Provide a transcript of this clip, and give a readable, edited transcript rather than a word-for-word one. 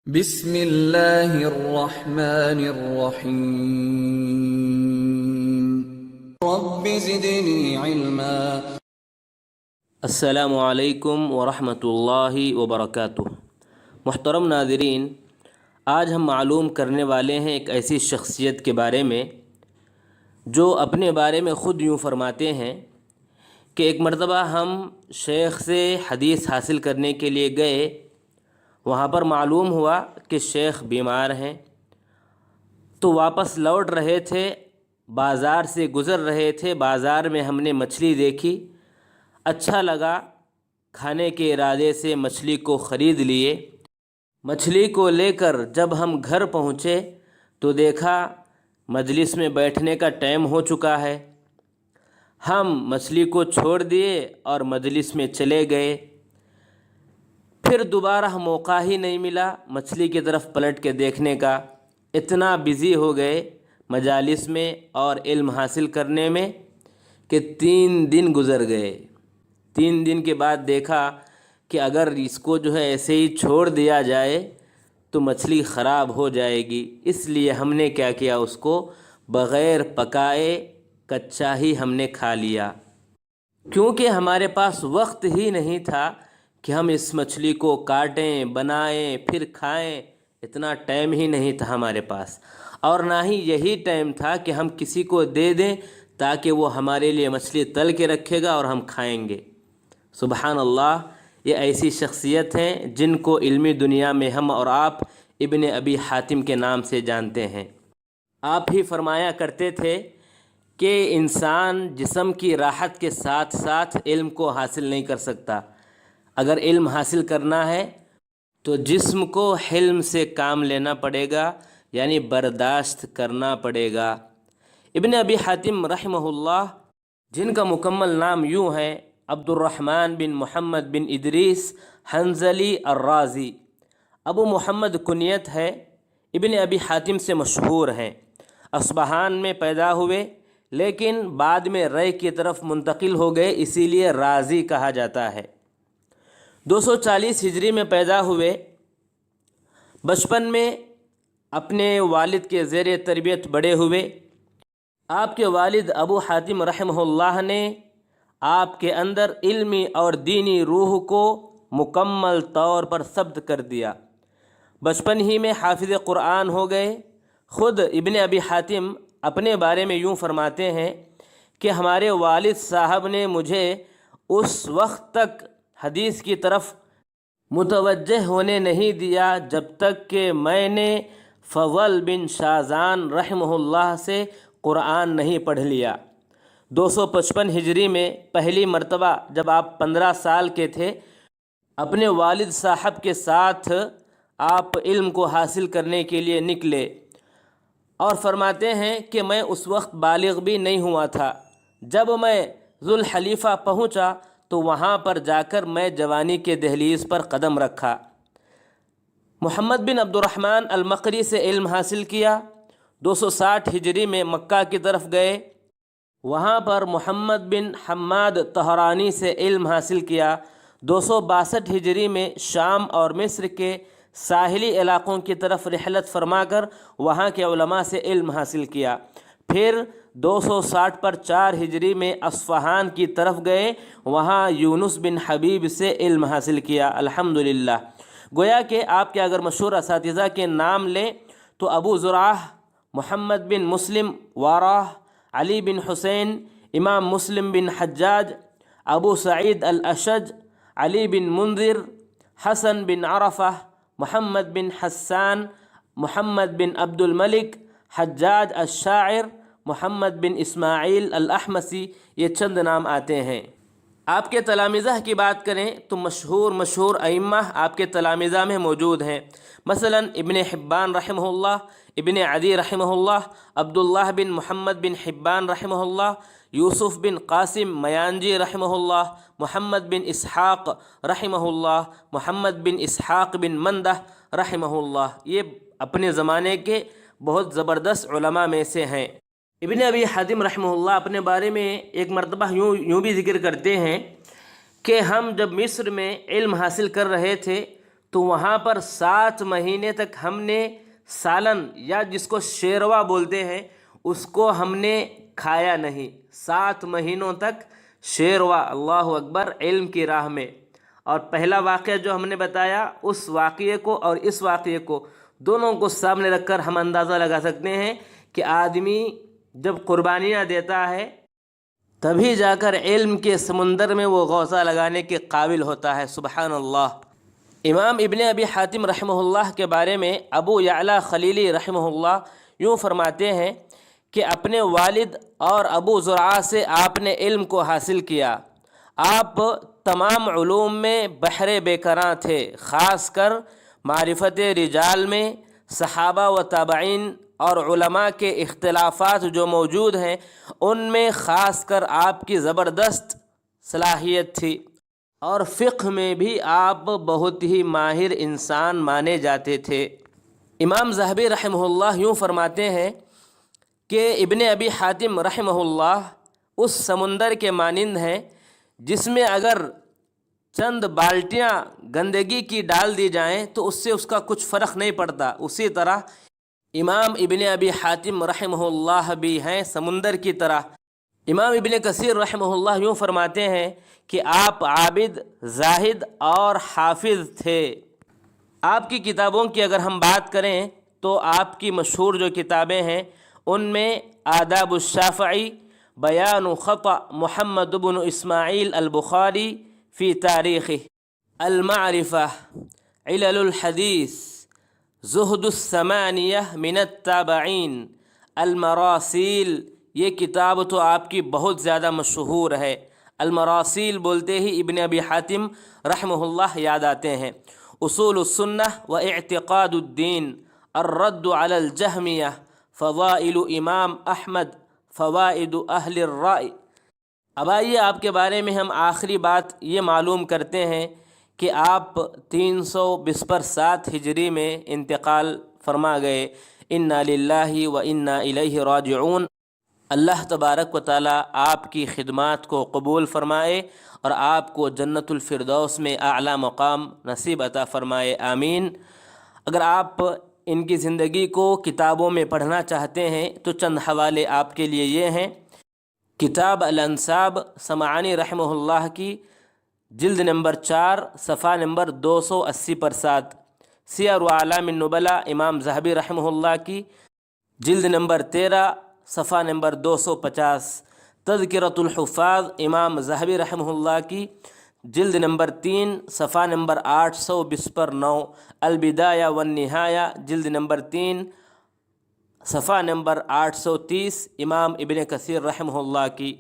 بسم اللہ الرحمن الرحیم رب زدنی علما۔ السلام علیکم ورحمۃ اللہ وبرکاتہ۔ محترم ناظرین، آج ہم معلوم کرنے والے ہیں ایک ایسی شخصیت کے بارے میں جو اپنے بارے میں خود یوں فرماتے ہیں کہ ایک مرتبہ ہم شیخ سے حدیث حاصل کرنے کے لیے گئے، وہاں پر معلوم ہوا کہ شیخ بیمار ہیں، تو واپس لوٹ رہے تھے، بازار سے گزر رہے تھے، بازار میں ہم نے مچھلی دیکھی، اچھا لگا، کھانے کے ارادے سے مچھلی کو خرید لیے۔ مچھلی کو لے کر جب ہم گھر پہنچے تو دیکھا مجلس میں بیٹھنے کا ٹائم ہو چکا ہے۔ ہم مچھلی کو چھوڑ دیے اور مجلس میں چلے گئے۔ پھر دوبارہ موقع ہی نہیں ملا مچھلی کی طرف پلٹ کے دیکھنے کا، اتنا بزی ہو گئے مجالس میں اور علم حاصل کرنے میں کہ 3 دن گزر گئے۔ 3 دن کے بعد دیکھا کہ اگر اس کو ایسے ہی چھوڑ دیا جائے تو مچھلی خراب ہو جائے گی، اس لیے ہم نے کیا کیا، اس کو بغیر پکائے کچا ہی ہم نے کھا لیا، کیونکہ ہمارے پاس وقت ہی نہیں تھا کہ ہم اس مچھلی کو کاٹیں، بنائیں، پھر کھائیں، اتنا ٹائم ہی نہیں تھا ہمارے پاس، اور نہ ہی یہی ٹائم تھا کہ ہم کسی کو دے دیں تاکہ وہ ہمارے لیے مچھلی تل کے رکھے گا اور ہم کھائیں گے۔ سبحان اللہ، یہ ایسی شخصیت ہیں جن کو علمی دنیا میں ہم اور آپ ابن ابی حاتم کے نام سے جانتے ہیں۔ آپ ہی فرمایا کرتے تھے کہ انسان جسم کی راحت کے ساتھ ساتھ علم کو حاصل نہیں کر سکتا۔ اگر علم حاصل کرنا ہے تو جسم کو حلم سے کام لینا پڑے گا، یعنی برداشت کرنا پڑے گا۔ ابن ابی حاتم رحمہ اللہ، جن کا مکمل نام یوں ہے عبد الرحمن بن محمد بن ادریس حنظلی الرازی، ابو محمد کنیت ہے، ابن ابی حاتم سے مشہور ہیں۔ اصبہان میں پیدا ہوئے لیکن بعد میں رے کی طرف منتقل ہو گئے، اسی لیے رازی کہا جاتا ہے۔ 240 ہجری میں پیدا ہوئے۔ بچپن میں اپنے والد کے زیر تربیت بڑے ہوئے۔ آپ کے والد ابو حاتم رحمہ اللہ نے آپ کے اندر علمی اور دینی روح کو مکمل طور پر ثبت کر دیا۔ بچپن ہی میں حافظ قرآن ہو گئے۔ خود ابن ابی حاتم اپنے بارے میں یوں فرماتے ہیں کہ ہمارے والد صاحب نے مجھے اس وقت تک حدیث کی طرف متوجہ ہونے نہیں دیا جب تک کہ میں نے فضل بن شازان رحمہ اللہ سے قرآن نہیں پڑھ لیا۔ 255 ہجری میں پہلی مرتبہ جب آپ 15 سال کے تھے، اپنے والد صاحب کے ساتھ آپ علم کو حاصل کرنے کے لیے نکلے، اور فرماتے ہیں کہ میں اس وقت بالغ بھی نہیں ہوا تھا۔ جب میں ذوالحلیفہ پہنچا تو وہاں پر جا کر میں جوانی کے دہلیز پر قدم رکھا۔ محمد بن عبد الرحمن المقری سے علم حاصل کیا۔ 260 ہجری میں مکہ کی طرف گئے، وہاں پر محمد بن حماد طہرانی سے علم حاصل کیا۔ 262 ہجری میں شام اور مصر کے ساحلی علاقوں کی طرف رحلت فرما کر وہاں کے علماء سے علم حاصل کیا۔ پھر 260 پر 4 ہجری میں اصفہان کی طرف گئے، وہاں یونس بن حبیب سے علم حاصل کیا۔ الحمدللہ، گویا کہ آپ کے اگر مشہور اساتذہ کے نام لیں تو ابو زرعہ، محمد بن مسلم واراہ، علی بن حسین، امام مسلم بن حجاج، ابو سعید الاشج، علی بن منذر، حسن بن عرفہ، محمد بن حسان، محمد بن عبد الملک، حجاج الشاعر، محمد بن اسماعیل الاحمسی، یہ چند نام آتے ہیں۔ آپ کے تلامذہ کی بات کریں تو مشہور ائمہ آپ کے تلامذہ میں موجود ہیں، مثلا ابن حبان رحمہ اللہ، ابن عدی رحمہ اللہ، عبداللہ بن محمد بن حبان رحمہ اللہ، یوسف بن قاسم میانجی رحمہ اللہ، محمد بن اسحاق رحمہ اللہ، محمد بن اسحاق بن مندہ رحمہ اللہ، یہ اپنے زمانے کے بہت زبردست علماء میں سے ہیں۔ ابن ابی حاتم رحمہ اللہ اپنے بارے میں ایک مرتبہ یوں بھی ذکر کرتے ہیں کہ ہم جب مصر میں علم حاصل کر رہے تھے تو وہاں پر 7 مہینے تک ہم نے سالن یا جس کو شیروا بولتے ہیں اس کو ہم نے کھایا نہیں. 7 مہینوں تک شیروا، اللہ اکبر، علم کی راہ میں. اور پہلا واقعہ جو ہم نے بتایا، اس واقعے کو اور اس واقعے کو دونوں کو سامنے رکھ کر ہم اندازہ لگا سکتے ہیں کہ آدمی جب قربانیاں دیتا ہے تبھی جا کر علم کے سمندر میں وہ غوصہ لگانے کے قابل ہوتا ہے. سبحان اللہ. امام ابن ابی حاتم رحمہ اللہ کے بارے میں ابو یعلا خلیلی رحمہ اللہ یوں فرماتے ہیں کہ اپنے والد اور ابو زرعہ سے آپ نے علم کو حاصل کیا. آپ تمام علوم میں بحر بیکراں تھے، خاص کر معرفت رجال میں صحابہ و تابعین اور علماء کے اختلافات جو موجود ہیں ان میں خاص کر آپ کی زبردست صلاحیت تھی، اور فقہ میں بھی آپ بہت ہی ماہر انسان مانے جاتے تھے. امام ذہبی رحمہ اللہ یوں فرماتے ہیں کہ ابن ابی حاتم رحمہ اللہ اس سمندر کے مانند ہیں جس میں اگر چند بالٹیاں گندگی کی ڈال دی جائیں تو اس سے اس کا کچھ فرق نہیں پڑتا. اسی طرح امام ابن ابی حاتم رحمہ اللہ بھی ہیں سمندر کی طرح. امام ابن کثیر رحمہ اللہ یوں فرماتے ہیں کہ آپ عابد، زاہد اور حافظ تھے. آپ کی کتابوں کی اگر ہم بات کریں تو آپ کی مشہور جو کتابیں ہیں ان میں آداب الشافعی، بیان خطأ محمد بن اسماعیل البخاری فی تاریخہ، المعرفہ، علل الحدیث، زہد الثمانیہ من التابعین، المراسیل، یہ کتاب تو آپ کی بہت زیادہ مشہور ہے. المراسیل بولتے ہی ابن ابی حاتم رحمہ اللہ یاد آتے ہیں. اصول السنہ و اعتقاد الدین، الرد علی الجہمیہ، فضائل امام احمد، فوائد اہل الرائے. اب آئیے آپ کے بارے میں ہم آخری بات یہ معلوم کرتے ہیں کہ آپ 327 ہجری میں انتقال فرما گئے. انا للہ و انا الیہ راجعون. اللہ تبارک و تعالیٰ آپ کی خدمات کو قبول فرمائے اور آپ کو جنت الفردوس میں اعلیٰ مقام نصیب عطا فرمائے. آمین. اگر آپ ان کی زندگی کو کتابوں میں پڑھنا چاہتے ہیں تو چند حوالے آپ کے لیے یہ ہیں. کتاب الانساب سمعانی رحمہ اللہ کی، جلد نمبر 4 صفحہ نمبر 280 پر 7. سیر اعلام النبلاء امام ذہبی رحمہ اللہ کی، جلد نمبر 13 صفحہ نمبر 250. تذکرۃ الحفاظ امام ذہبی رحمہ اللہ کی، جلد نمبر 3 صفحہ نمبر 820 پر 9. البدایہ والنہایہ، جلد نمبر 3 صفحہ نمبر 830 امام ابن کثیر رحمہ اللہ کی.